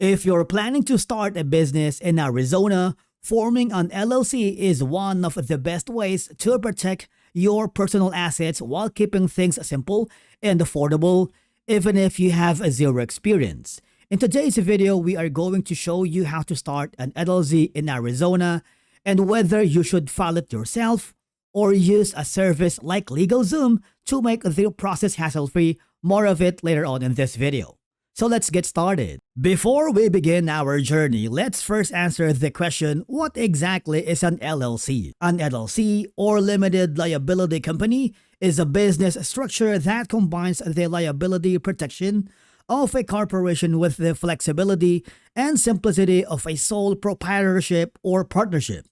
If you're planning to start a business in Arizona, forming an LLC is one of the best ways to protect your personal assets while keeping things simple and affordable, even if you have a zero experience. In today's video, we are going to show you how to start an LLC in Arizona and whether you should file it yourself or use a service like LegalZoom to make the process hassle-free. More of it later on in this video. So let's get started. Before we begin our journey, let's first answer the question, what exactly is an LLC? An LLC, or limited liability company, is a business structure that combines the liability protection of a corporation with the flexibility and simplicity of a sole proprietorship or partnership.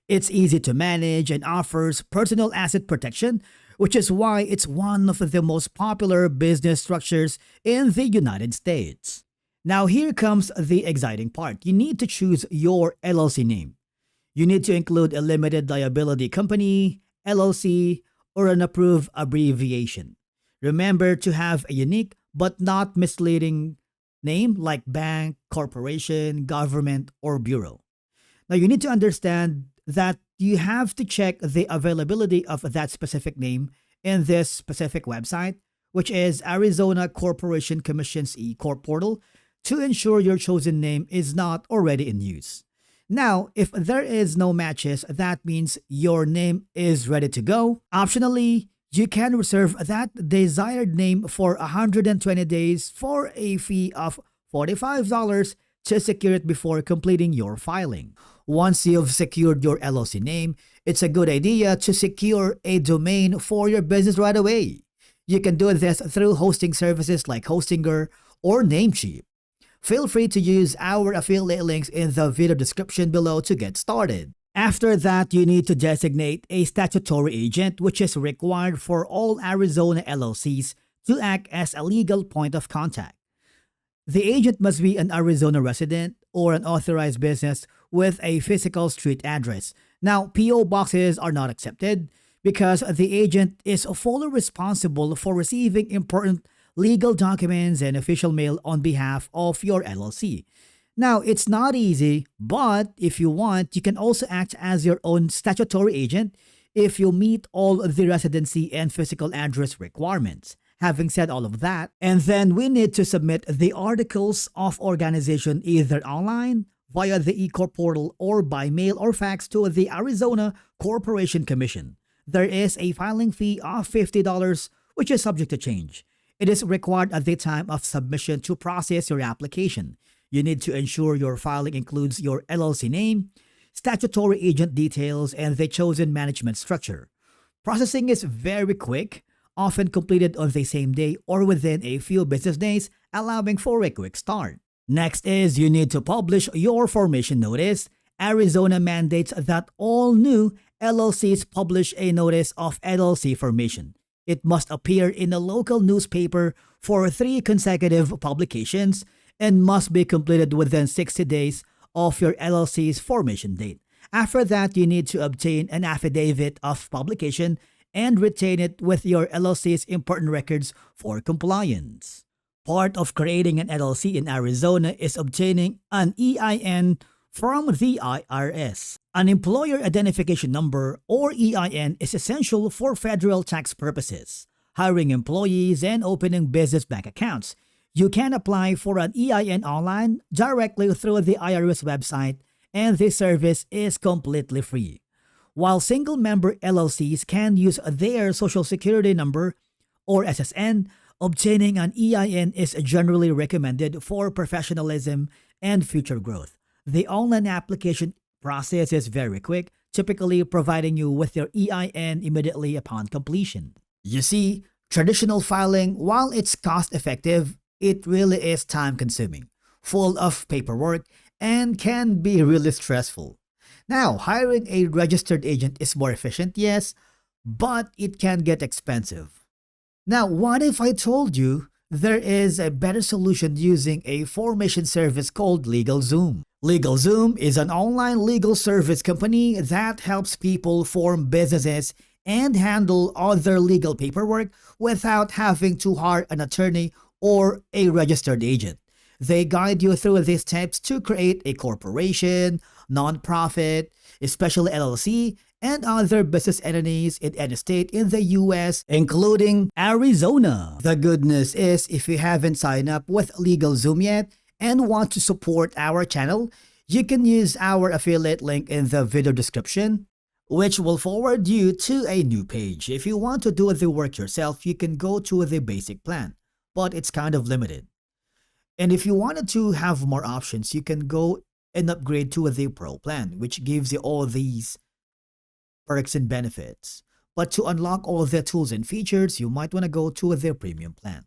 It's easy to manage and offers personal asset protection, which is why it's one of the most popular business structures in the United States. Now here comes the exciting part. You need to choose your LLC name. You need to include a limited liability company, LLC, or an approved abbreviation. Remember to have a unique but not misleading name like bank, corporation, government, or bureau. Now you need to understand that you have to check the availability of that specific name in this specific website, which is Arizona Corporation Commission's eCorp portal, to ensure your chosen name is not already in use. Now, if there is no matches, that means your name is ready to go. Optionally, you can reserve that desired name for 120 days for a fee of $45 to secure it before completing your filing. Once you've secured your LLC name, it's a good idea to secure a domain for your business right away. You can do this through hosting services like Hostinger or Namecheap. Feel free to use our affiliate links in the video description below to get started. After that, you need to designate a statutory agent, which is required for all Arizona LLCs to act as a legal point of contact. The agent must be an Arizona resident or an authorized business with a physical street address. Now, PO boxes are not accepted because the agent is fully responsible for receiving important legal documents and official mail on behalf of your LLC. Now, it's not easy, but if you want, you can also act as your own statutory agent if you meet all the residency and physical address requirements. Having said all of that, and then we need to submit the articles of organization either online, via the eCorp portal, or by mail or fax to the Arizona Corporation Commission. There is a filing fee of $50, which is subject to change. It is required at the time of submission to process your application. You need to ensure your filing includes your LLC name, statutory agent details, and the chosen management structure. Processing is very quick, often completed on the same day or within a few business days, allowing for a quick start. Next is you need to publish your formation notice. Arizona mandates that all new LLCs publish a notice of LLC formation. It must appear in a local newspaper for 3 consecutive publications and must be completed within 60 days of your LLC's formation date. After that, you need to obtain an affidavit of publication and retain it with your LLC's important records for compliance. Part of creating an LLC in Arizona is obtaining an EIN from the IRS. An employer identification number, or EIN, is essential for federal tax purposes, hiring employees, and opening business bank accounts. You can apply for an EIN online directly through the IRS website, and this service is completely free. While single-member LLCs can use their Social Security number, or SSN, obtaining an EIN is generally recommended for professionalism and future growth. The online application process is very quick, typically providing you with your EIN immediately upon completion. You see, traditional filing, while it's cost-effective, it really is time-consuming, full of paperwork, and can be really stressful. Now, hiring a registered agent is more efficient, yes, but it can get expensive. Now, what if I told you there is a better solution using a formation service called LegalZoom? LegalZoom is an online legal service company that helps people form businesses and handle other legal paperwork without having to hire an attorney or a registered agent. They guide you through these steps to create a corporation, nonprofit, especially LLC, and other business entities in any state in the US, including Arizona. The good news is, if you haven't signed up with LegalZoom yet and want to support our channel, you can use our affiliate link in the video description, which will forward you to a new page. If you want to do the work yourself, you can go to the basic plan, but it's kind of limited. And if you wanted to have more options, you can go and upgrade to the Pro plan, which gives you all these perks and benefits. But to unlock all the tools and features, you might want to go to the premium plan.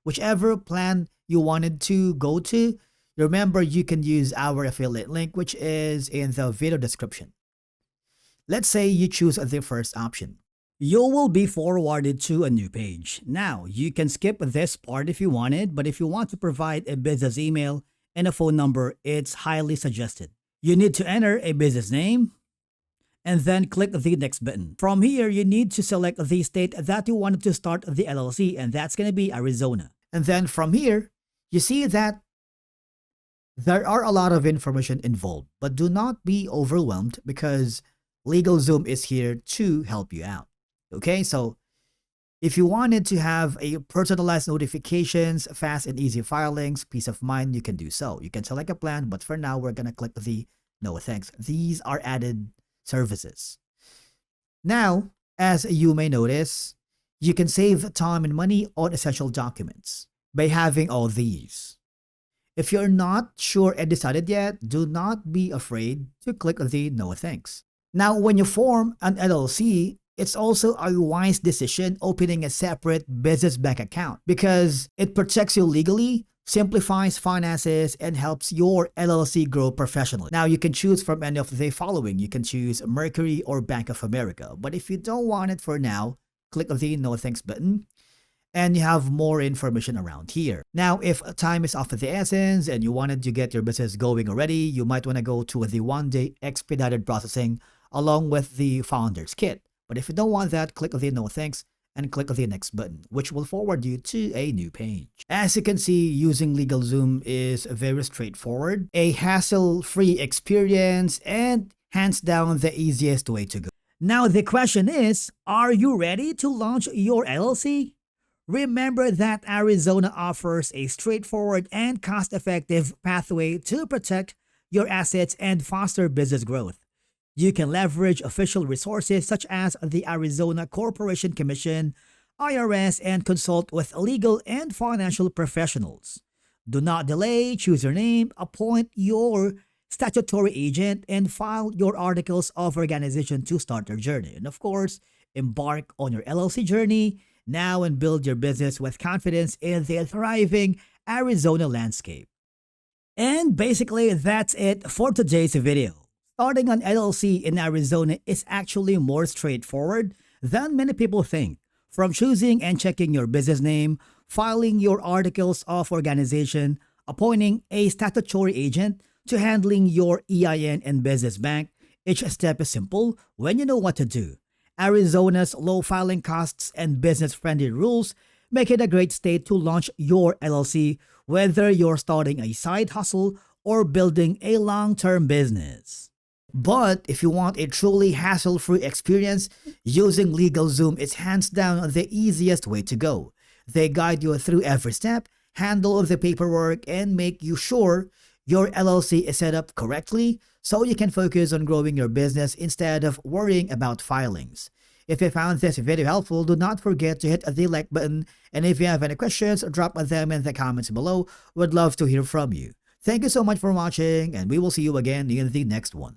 Whichever plan you wanted to go to, remember you can use our affiliate link, which is in the video description. Let's say you choose the first option. You will be forwarded to a new page. Now, you can skip this part if you wanted, but if you want to provide a business email and a phone number, it's highly suggested. You need to enter a business name and then click the next button. From here, you need to select the state that you wanted to start the LLC, and that's going to be Arizona. And then from here, you see that there are a lot of information involved, but do not be overwhelmed because LegalZoom is here to help you out. Okay, so if you wanted to have a personalized notifications, fast and easy filings, peace of mind, you can do so. You can select a plan, but for now, we're going to click the no thanks. These are added services. Now, as you may notice, you can save time and money on essential documents by having all these. If you're not sure and decided yet, do not be afraid to click the no thanks. Now, when you form an LLC, it's also a wise decision opening a separate business bank account because it protects you legally, simplifies finances, and helps your LLC grow professionally. Now, you can choose from any of the following. You can choose Mercury or Bank of America. But if you don't want it for now, click the no thanks button and you have more information around here. Now, if time is of the essence and you wanted to get your business going already, you might want to go to the one-day expedited processing along with the founder's kit. But if you don't want that, click the no thanks and click the next button, which will forward you to a new page. As you can see, using LegalZoom is very straightforward, a hassle-free experience, and hands down the easiest way to go. Now the question is, are you ready to launch your LLC? Remember that Arizona offers a straightforward and cost-effective pathway to protect your assets and foster business growth. You can leverage official resources such as the Arizona Corporation Commission, IRS, and consult with legal and financial professionals. Do not delay, choose your name, appoint your statutory agent, and file your articles of organization to start your journey. And of course, embark on your LLC journey now and build your business with confidence in the thriving Arizona landscape. And basically, that's it for today's video. Starting an LLC in Arizona is actually more straightforward than many people think. From choosing and checking your business name, filing your articles of organization, appointing a statutory agent, to handling your EIN and business bank, each step is simple when you know what to do. Arizona's low filing costs and business-friendly rules make it a great state to launch your LLC, whether you're starting a side hustle or building a long-term business. But if you want a truly hassle-free experience, using LegalZoom is hands down the easiest way to go. They guide you through every step, handle the paperwork, and make you sure your LLC is set up correctly so you can focus on growing your business instead of worrying about filings. If you found this video helpful, do not forget to hit the like button, and if you have any questions, drop them in the comments below. Would love to hear from you. Thank you so much for watching, and we will see you again in the next one.